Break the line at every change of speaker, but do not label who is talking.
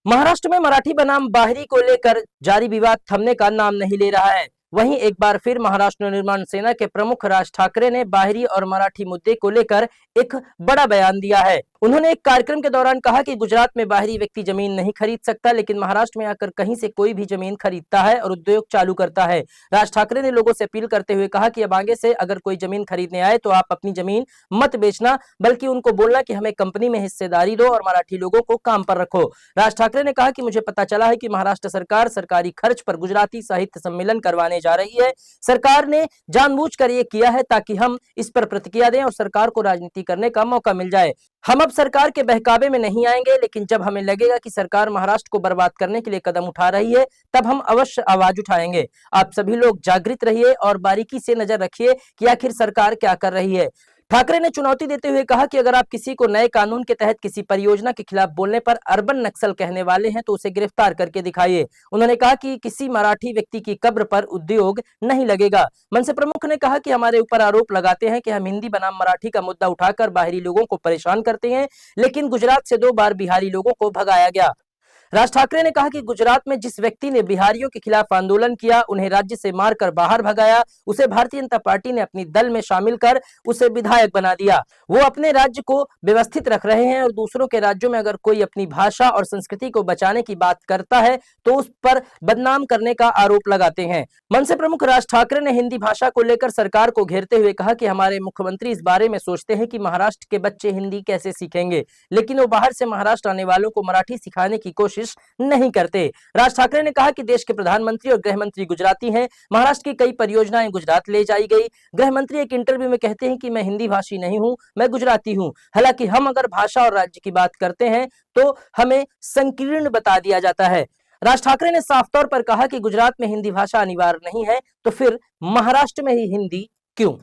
महाराष्ट्र में मराठी बनाम बाहरी को लेकर जारी विवाद थमने का नाम नहीं ले रहा है। वहीं एक बार फिर महाराष्ट्र निर्माण सेना के प्रमुख राज ठाकरे ने बाहरी और मराठी मुद्दे को लेकर एक बड़ा बयान दिया है। उन्होंने एक कार्यक्रम के दौरान कहा कि गुजरात में बाहरी व्यक्ति जमीन नहीं खरीद सकता, लेकिन महाराष्ट्र में आकर कहीं से कोई भी जमीन खरीदता है और उद्योग चालू करता है। राज ठाकरे ने लोगों से अपील करते हुए कहा कि अब आगे से अगर कोई जमीन खरीदने आए तो आप अपनी जमीन मत बेचना, बल्कि उनको बोलना कि हमें कंपनी में हिस्सेदारी दो और मराठी लोगों को काम पर रखो। राज ठाकरे ने कहा कि मुझे पता चला है कि महाराष्ट्र सरकार सरकारी खर्च पर गुजराती साहित्य सम्मेलन करवाने जा रही है। सरकार ने जानबूझकर ये किया है ताकि हम इस पर प्रतिक्रिया दें और सरकार को राजनीति करने का मौका मिल जाए। हम अब सरकार के बहकावे में नहीं आएंगे, लेकिन जब हमें लगेगा कि सरकार महाराष्ट्र को बर्बाद करने के लिए कदम उठा रही है, तब हम अवश्य आवाज उठाएंगे। आप सभी लोग जागृत रहिए और बारीकी से नजर रखिए कि आखिर सरकार क्या कर रही है। ठाकरे ने चुनौती देते हुए कहा कि अगर आप किसी को नए कानून के तहत किसी परियोजना के खिलाफ बोलने पर अर्बन नक्सल कहने वाले हैं तो उसे गिरफ्तार करके दिखाइए। उन्होंने कहा कि किसी मराठी व्यक्ति की कब्र पर उद्योग नहीं लगेगा। मनसे प्रमुख ने कहा कि हमारे ऊपर आरोप लगाते हैं कि हम हिंदी बनाम मराठी का मुद्दा उठाकर बाहरी लोगों को परेशान करते हैं, लेकिन गुजरात से 2 बार बिहारी लोगों को भगाया गया। राज ठाकरे ने कहा कि गुजरात में जिस व्यक्ति ने बिहारियों के खिलाफ आंदोलन किया, उन्हें राज्य से मारकर बाहर भगाया, उसे भारतीय जनता पार्टी ने अपनी दल में शामिल कर उसे विधायक बना दिया। वो अपने राज्य को व्यवस्थित रख रहे हैं और दूसरों के राज्यों में अगर कोई अपनी भाषा और संस्कृति को बचाने की बात करता है तो उस पर बदनाम करने का आरोप लगाते हैं। मनसे प्रमुख राज ठाकरे ने हिंदी भाषा को लेकर सरकार को घेरते हुए कहा कि हमारे मुख्यमंत्री इस बारे में सोचते हैं कि महाराष्ट्र के बच्चे हिंदी कैसे सीखेंगे, लेकिन वो बाहर से महाराष्ट्र आने वालों को मराठी सिखाने की कोशिश नहीं करते। राज ठाकरे ने कहा कि देश के प्रधानमंत्री और गृह मंत्री गुजराती हैं। महाराष्ट्र की कई परियोजनाएं गुजरात ले जाई गई। गृह मंत्री एक इंटरव्यू में कहते हैं कि मैं हिंदी भाषी नहीं हूं, मैं गुजराती हूं। हालांकि हम अगर भाषा और राज्य की बात करते हैं तो हमें संकीर्ण बता दिया जाता है। राज ठाकरे ने साफ तौर पर कहा कि गुजरात में हिंदी भाषा अनिवार्य नहीं है, तो फिर महाराष्ट्र में ही हिंदी क्यों?